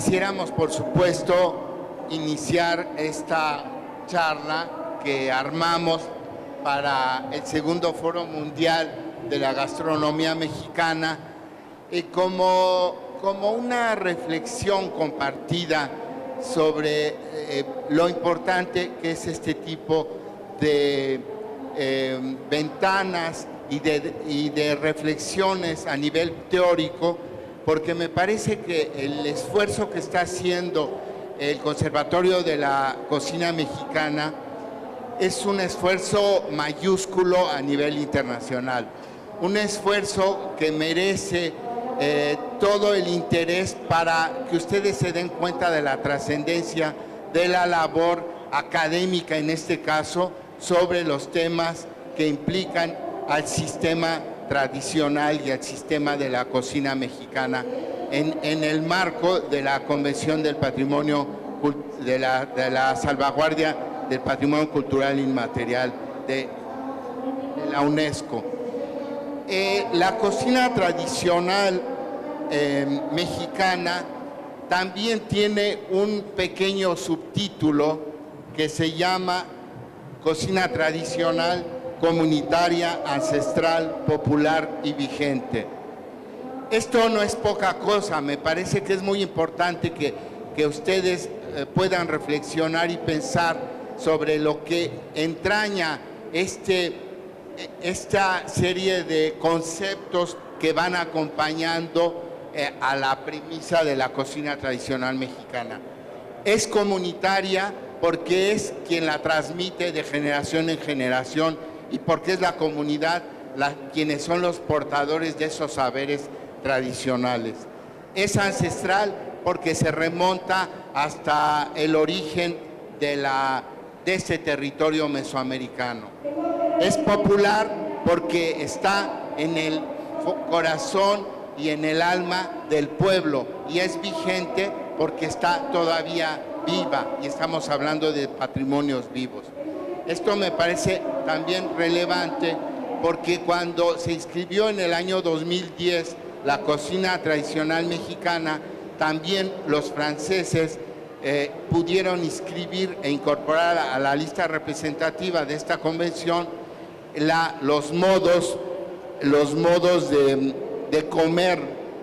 Quisiéramos, por supuesto, iniciar esta charla que armamos para el segundo Foro Mundial de la Gastronomía Mexicana como una reflexión compartida sobre lo importante que es este tipo de ventanas y de reflexiones a nivel teórico, porque me parece que el esfuerzo que está haciendo el Conservatorio de la Cocina Mexicana es un esfuerzo mayúsculo a nivel internacional, un esfuerzo que merece todo el interés para que ustedes se den cuenta de la trascendencia de la labor académica, en este caso, sobre los temas que implican al sistema tradicional y al sistema de la cocina mexicana en el marco de la Convención del Patrimonio, de la salvaguardia del Patrimonio Cultural Inmaterial de la UNESCO. La cocina tradicional mexicana también tiene un pequeño subtítulo que se llama Cocina Tradicional, Comunitaria, Ancestral, Popular y Vigente. Esto no es poca cosa, me parece que es muy importante que ustedes puedan reflexionar y pensar sobre lo que entraña esta serie de conceptos que van acompañando a la premisa de la cocina tradicional mexicana. Es comunitaria porque es quien la transmite de generación en generación y porque es la comunidad quienes son los portadores de esos saberes tradicionales. Es ancestral porque se remonta hasta el origen de este territorio mesoamericano. Es popular porque está en el corazón y en el alma del pueblo, y es vigente porque está todavía viva, y estamos hablando de patrimonios vivos. Esto me parece también relevante porque cuando se inscribió en el año 2010 la cocina tradicional mexicana, también los franceses pudieron inscribir e incorporar a la lista representativa de esta convención los modos de comer,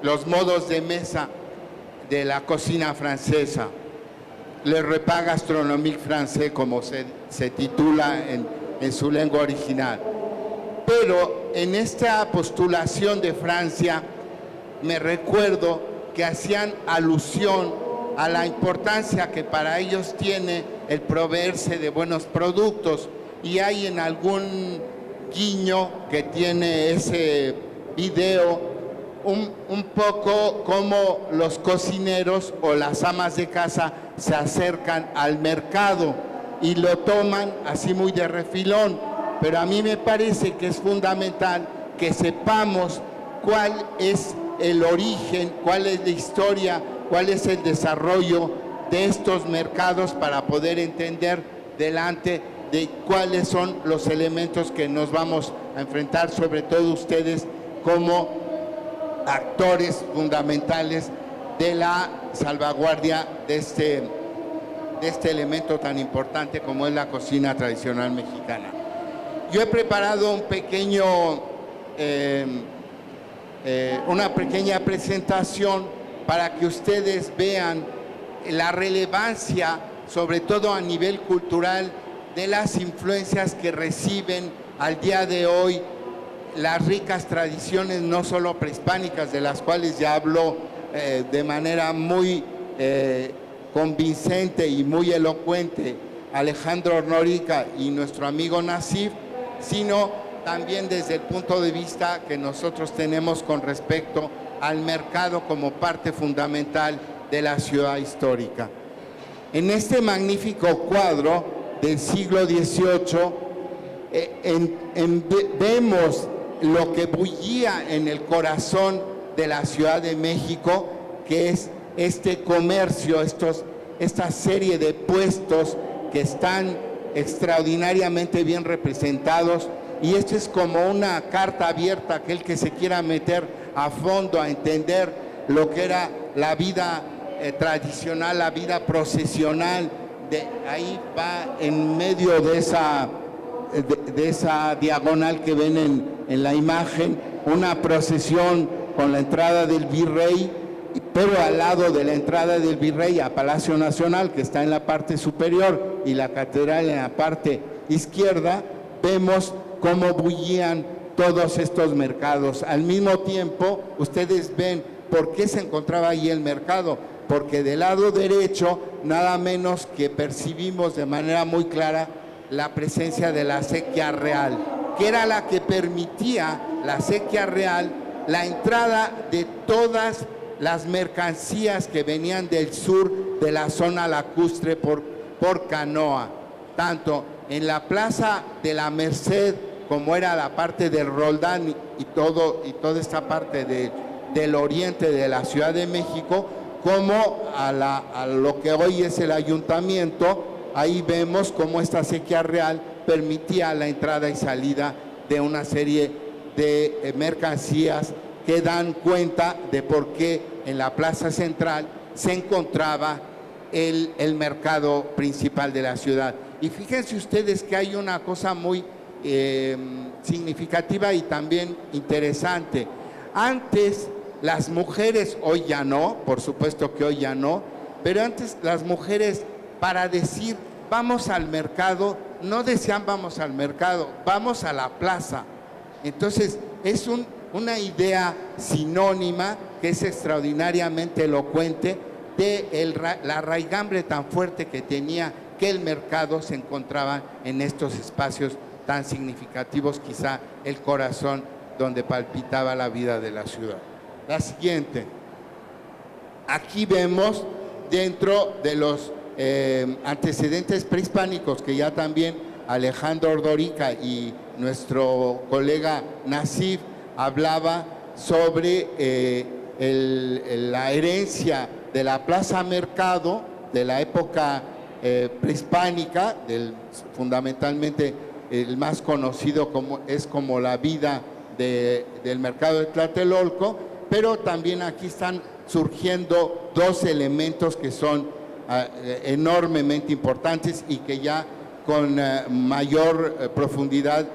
los modos de mesa de la cocina francesa. Le repas gastronomique français, como se titula en su lengua original. Pero en esta postulación de Francia, me recuerdo que hacían alusión a la importancia que para ellos tiene el proveerse de buenos productos, y hay en algún guiño que tiene ese video un poco como los cocineros o las amas de casa se acercan al mercado y lo toman así muy de refilón, pero a mí me parece que es fundamental que sepamos cuál es el origen, cuál es la historia, cuál es el desarrollo de estos mercados para poder entender delante de cuáles son los elementos que nos vamos a enfrentar, sobre todo ustedes como actores fundamentales de la salvaguardia de este elemento tan importante como es la cocina tradicional mexicana. Yo he preparado una pequeña presentación para que ustedes vean la relevancia, sobre todo a nivel cultural, de las influencias que reciben al día de hoy las ricas tradiciones, no solo prehispánicas, de las cuales ya habló de manera muy convincente y muy elocuente Alejandro Norica y nuestro amigo Nasif, sino también desde el punto de vista que nosotros tenemos con respecto al mercado como parte fundamental de la ciudad histórica. En este magnífico cuadro del siglo XVIII vemos lo que bullía en el corazón de la Ciudad de México, que es este comercio, esta serie de puestos que están extraordinariamente bien representados, y esto es como una carta abierta a aquel que se quiera meter a fondo a entender lo que era la vida tradicional, la vida procesional. Ahí va en medio de esa diagonal que ven en la imagen, una procesión con la entrada del virrey, pero al lado de la entrada del virrey a Palacio Nacional, que está en la parte superior, y la catedral en la parte izquierda, vemos cómo bullían todos estos mercados. Al mismo tiempo, ustedes ven por qué se encontraba ahí el mercado, porque del lado derecho, nada menos que percibimos de manera muy clara la presencia de la acequia real, que era la que permitía, la acequia real, la entrada de todas las mercancías que venían del sur de la zona lacustre por canoa, tanto en la Plaza de la Merced, como era la parte del Roldán y toda esta parte del oriente de la Ciudad de México, como a lo que hoy es el ayuntamiento. Ahí vemos cómo esta acequia real permitía la entrada y salida de una serie de mercancías que dan cuenta de por qué en la plaza central se encontraba el mercado principal de la ciudad. Y fíjense ustedes que hay una cosa muy significativa y también interesante. Antes las mujeres, hoy ya no, por supuesto que hoy ya no, pero antes las mujeres, para decir vamos al mercado, no decían vamos al mercado, vamos a la plaza. Entonces es una idea sinónima que es extraordinariamente elocuente de la raigambre tan fuerte que tenía que el mercado se encontraba en estos espacios tan significativos, quizá el corazón donde palpitaba la vida de la ciudad. La siguiente. Aquí vemos dentro de los antecedentes prehispánicos que ya también Alejandro Ordorica y nuestro colega Nasif hablaba sobre la herencia de la Plaza Mercado de la época prehispánica, fundamentalmente el más conocido como la vida del mercado de Tlatelolco, pero también aquí están surgiendo dos elementos que son enormemente importantes y que ya con mayor profundidad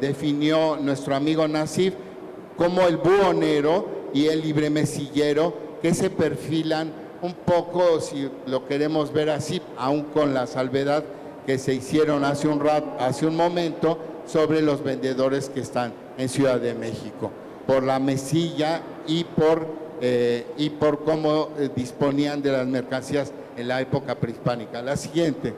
definió nuestro amigo Nasif, como el buhonero y el libremesillero, que se perfilan un poco, si lo queremos ver así, aún con la salvedad que se hicieron hace un momento, sobre los vendedores que están en Ciudad de México, por la mesilla y por cómo disponían de las mercancías en la época prehispánica. La siguiente.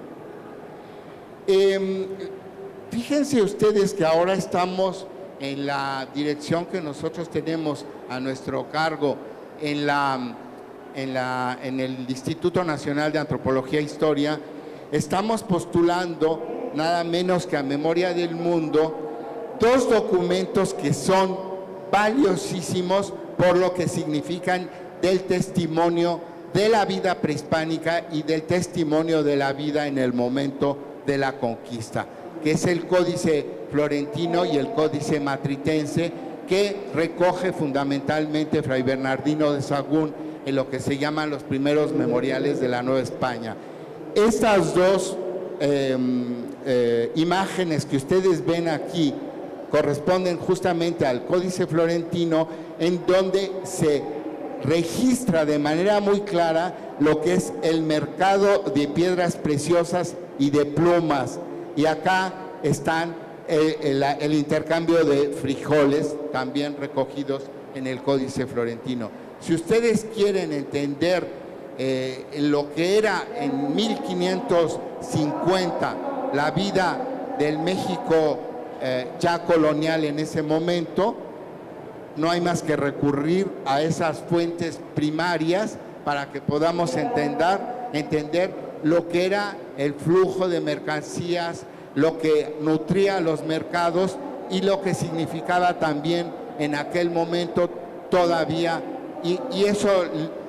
Fíjense ustedes que ahora estamos en la dirección que nosotros tenemos a nuestro cargo en el Instituto Nacional de Antropología e Historia. Estamos postulando nada menos que a memoria del mundo dos documentos que son valiosísimos por lo que significan del testimonio de la vida prehispánica y del testimonio de la vida en el momento de la conquista, que es el Códice Florentino y el Códice Matritense, que recoge fundamentalmente Fray Bernardino de Sahagún en lo que se llaman los primeros memoriales de la Nueva España. Estas dos imágenes que ustedes ven aquí corresponden justamente al Códice Florentino, en donde se registra de manera muy clara lo que es el mercado de piedras preciosas y de plumas. Y acá están el intercambio de frijoles, también recogidos en el Códice Florentino. Si ustedes quieren entender lo que era en 1550 la vida del México ya colonial en ese momento, no hay más que recurrir a esas fuentes primarias para que podamos entender lo que era el flujo de mercancías, lo que nutría los mercados y lo que significaba también en aquel momento todavía, y eso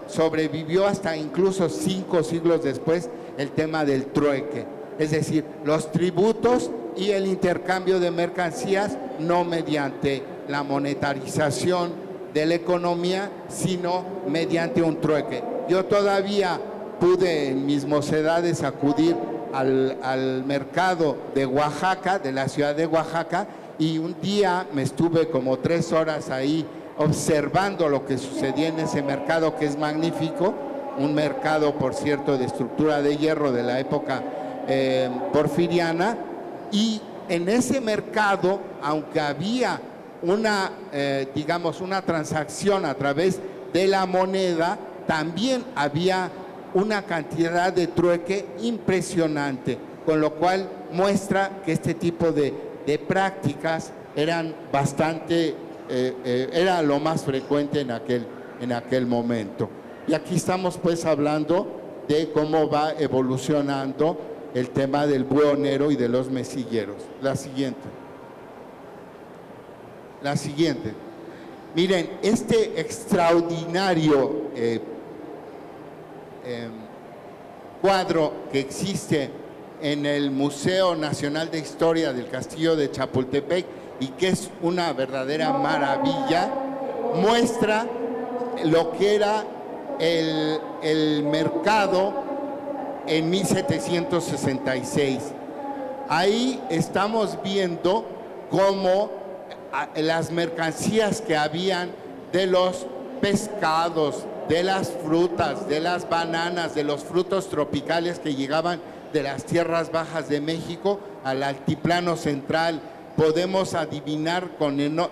sobrevivió hasta incluso 5 siglos después, el tema del trueque, es decir, los tributos y el intercambio de mercancías, no mediante la monetarización de la economía, sino mediante un trueque. yo todavía pude en mis mocedades acudir al mercado de Oaxaca, de la ciudad de Oaxaca, y un día me estuve como 3 horas ahí observando lo que sucedía en ese mercado, que es magnífico, un mercado, por cierto, de estructura de hierro de la época porfiriana, y en ese mercado, aunque había digamos, una transacción a través de la moneda, también había una cantidad de trueque impresionante, con lo cual muestra que este tipo de prácticas eran bastante, era lo más frecuente en aquel momento. Y aquí estamos pues hablando de cómo va evolucionando el tema del buhonero y de los mesilleros. La siguiente. La siguiente. Miren, este extraordinario cuadro que existe en el Museo Nacional de Historia del Castillo de Chapultepec y que es una verdadera maravilla, muestra lo que era el mercado en 1766. Ahí estamos viendo cómo las mercancías que habían de los pescados, de las frutas, de las bananas, de los frutos tropicales que llegaban de las tierras bajas de México al altiplano central, podemos adivinar,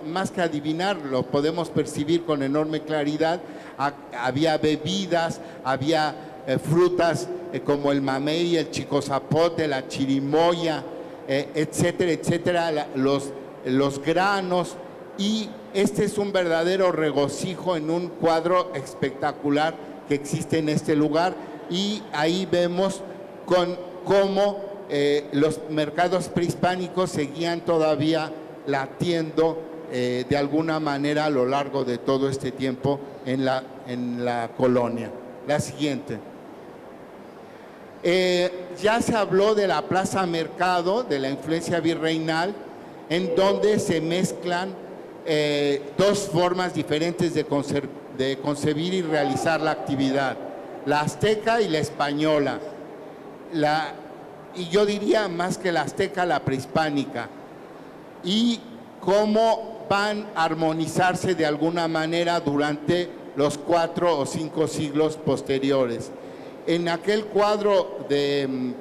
más que adivinar, lo podemos percibir con enorme claridad. Había bebidas, había frutas como el mamey, el chicozapote, la chirimoya, etcétera, etcétera, los granos, y este es un verdadero regocijo en un cuadro espectacular que existe en este lugar. Y ahí vemos cómo los mercados prehispánicos seguían todavía latiendo de alguna manera a lo largo de todo este tiempo en la colonia. La siguiente. Ya se habló de la Plaza Mercado, de la influencia virreinal, en donde se mezclan dos formas diferentes de concebir y realizar la actividad, la azteca y la española, y yo diría más que la azteca, la prehispánica, y cómo van a armonizarse de alguna manera durante los 4 o 5 siglos posteriores. En aquel cuadro de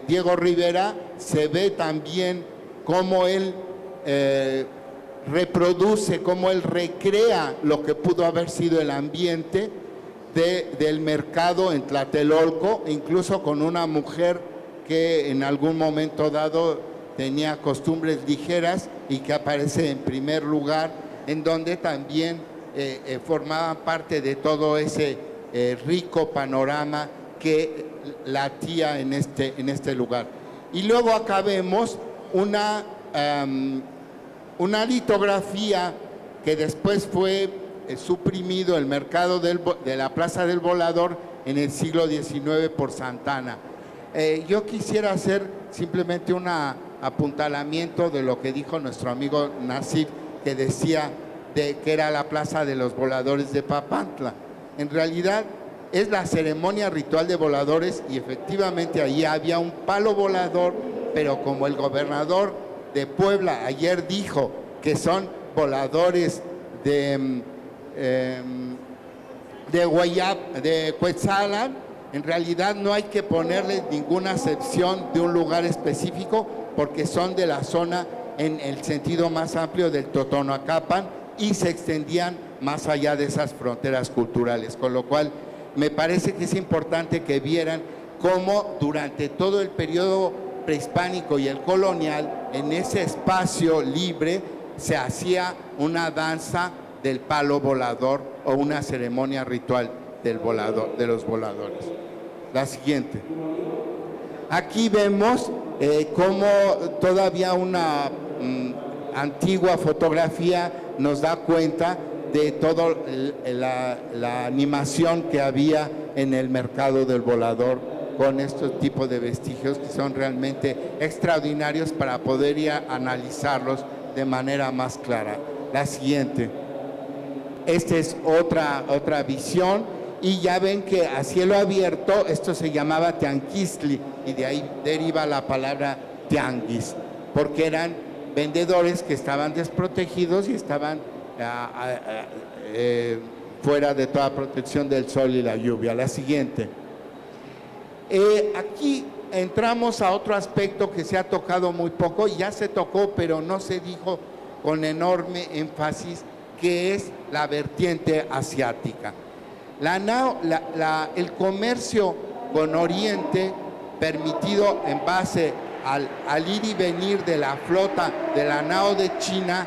Diego Rivera se ve también cómo él reproduce, cómo él recrea lo que pudo haber sido el ambiente del mercado en Tlatelolco, incluso con una mujer que en algún momento dado tenía costumbres ligeras y que aparece en primer lugar, en donde también formaban parte de todo ese rico panorama que latía en este lugar. Y luego acá vemos una litografía que después fue suprimido, el mercado de la Plaza del Volador en el siglo XIX por Santana. Yo quisiera hacer simplemente un apuntalamiento de lo que dijo nuestro amigo Nasif, que decía que era la Plaza de los Voladores de Papantla. En realidad es la ceremonia ritual de voladores, y efectivamente allí había un palo volador, pero como el gobernador de Puebla ayer dijo que son voladores de Cuetzalan, en realidad no hay que ponerle ninguna acepción de un lugar específico, porque son de la zona en el sentido más amplio del Totonacapan y se extendían más allá de esas fronteras culturales, con lo cual me parece que es importante que vieran cómo durante todo el periodo prehispánico y el colonial, en ese espacio libre se hacía una danza del palo volador o una ceremonia ritual de los voladores. La siguiente. Aquí vemos cómo todavía una antigua fotografía nos da cuenta de toda la animación que había en el mercado del volador, con estos tipos de vestigios que son realmente extraordinarios para poder ir a analizarlos de manera más clara. La siguiente. Esta es otra visión, y ya ven que a cielo abierto esto se llamaba tianguistli, y de ahí deriva la palabra tianguis, porque eran vendedores que estaban desprotegidos y estaban fuera de toda protección del sol y la lluvia. La siguiente. Aquí entramos a otro aspecto que se ha tocado muy poco, ya se tocó pero no se dijo con enorme énfasis, que es la vertiente asiática. El comercio con Oriente, permitido en base al ir y venir de la flota de la nao de China,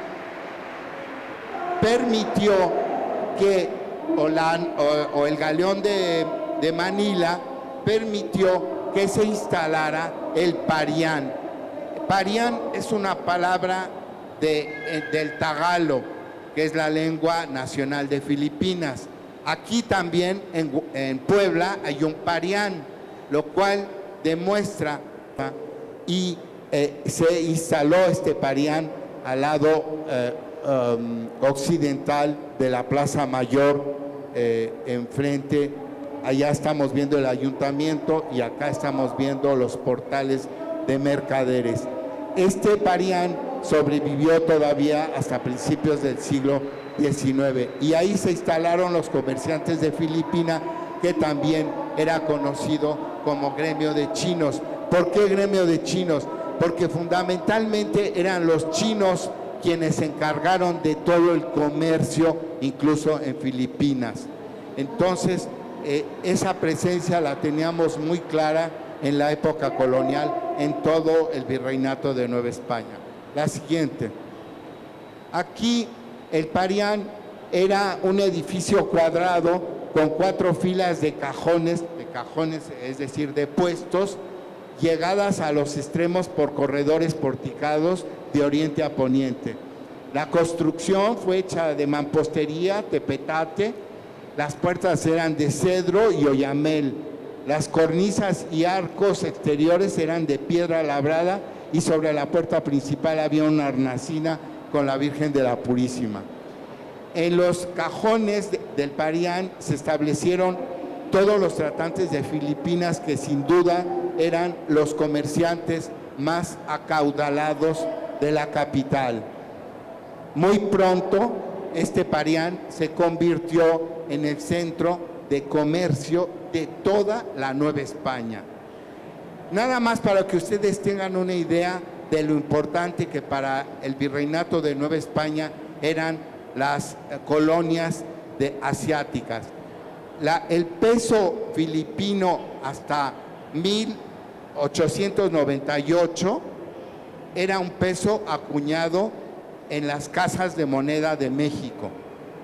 permitió que, o el galeón de Manila, permitió que se instalara el parián. Parián es una palabra del tagalo, que es la lengua nacional de Filipinas. Aquí también en Puebla hay un parián, lo cual demuestra, y se instaló este parián al lado occidental de la Plaza Mayor, enfrente. Allá estamos viendo el ayuntamiento y acá estamos viendo los portales de mercaderes. Este parián sobrevivió todavía hasta principios del siglo XIX, y ahí se instalaron los comerciantes de Filipinas, que también era conocido como gremio de chinos. ¿Por qué gremio de chinos? Porque fundamentalmente eran los chinos quienes se encargaron de todo el comercio, incluso en Filipinas. Entonces, esa presencia la teníamos muy clara en la época colonial, en todo el virreinato de Nueva España. La siguiente. Aquí el parián era un edificio cuadrado con 4 filas de cajones, es decir, de puestos, llegadas a los extremos por corredores porticados de oriente a poniente. La construcción fue hecha de mampostería, tepetate, las puertas eran de cedro y oyamel, las cornisas y arcos exteriores eran de piedra labrada, y sobre la puerta principal había una hornacina con la Virgen de la Purísima. En los cajones del parián se establecieron todos los tratantes de Filipinas, que sin duda eran los comerciantes más acaudalados de la capital. Muy pronto este parián se convirtió en el centro de comercio de toda la Nueva España. Nada más para que ustedes tengan una idea de lo importante que para el virreinato de Nueva España eran las colonias asiáticas. El peso filipino hasta 1898 era un peso acuñado en las casas de moneda de México.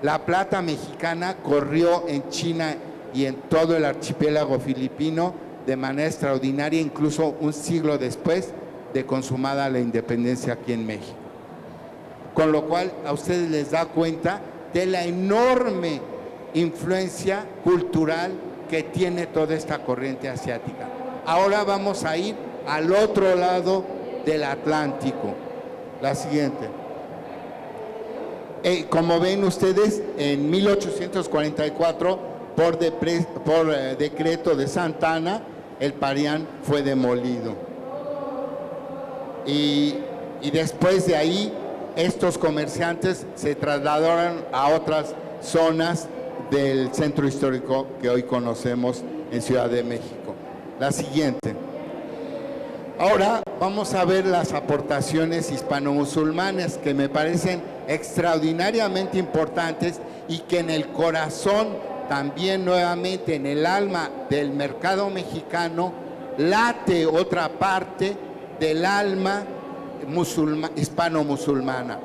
La plata mexicana corrió en China y en todo el archipiélago filipino de manera extraordinaria, incluso un siglo después de consumada la independencia aquí en México. Con lo cual a ustedes les da cuenta de la enorme influencia cultural que tiene toda esta corriente asiática. Ahora vamos a ir al otro lado del Atlántico. La siguiente. Como ven ustedes, en 1844, por decreto de Santa Anna, el parián fue demolido. Y después de ahí, estos comerciantes se trasladaron a otras zonas del centro histórico que hoy conocemos en Ciudad de México. La siguiente. Ahora vamos a ver las aportaciones hispano-musulmanas, que me parecen extraordinariamente importantes y que en el corazón, también nuevamente en el alma del mercado mexicano, late otra parte del alma hispano-musulmana.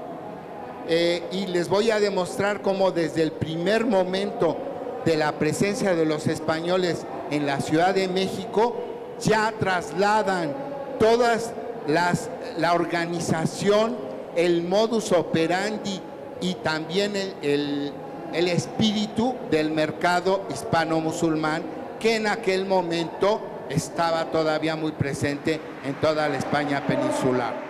Y les voy a demostrar cómo desde el primer momento de la presencia de los españoles en la Ciudad de México ya trasladan todas la organización, el modus operandi y también el espíritu del mercado hispano-musulmán, que en aquel momento estaba todavía muy presente en toda la España peninsular.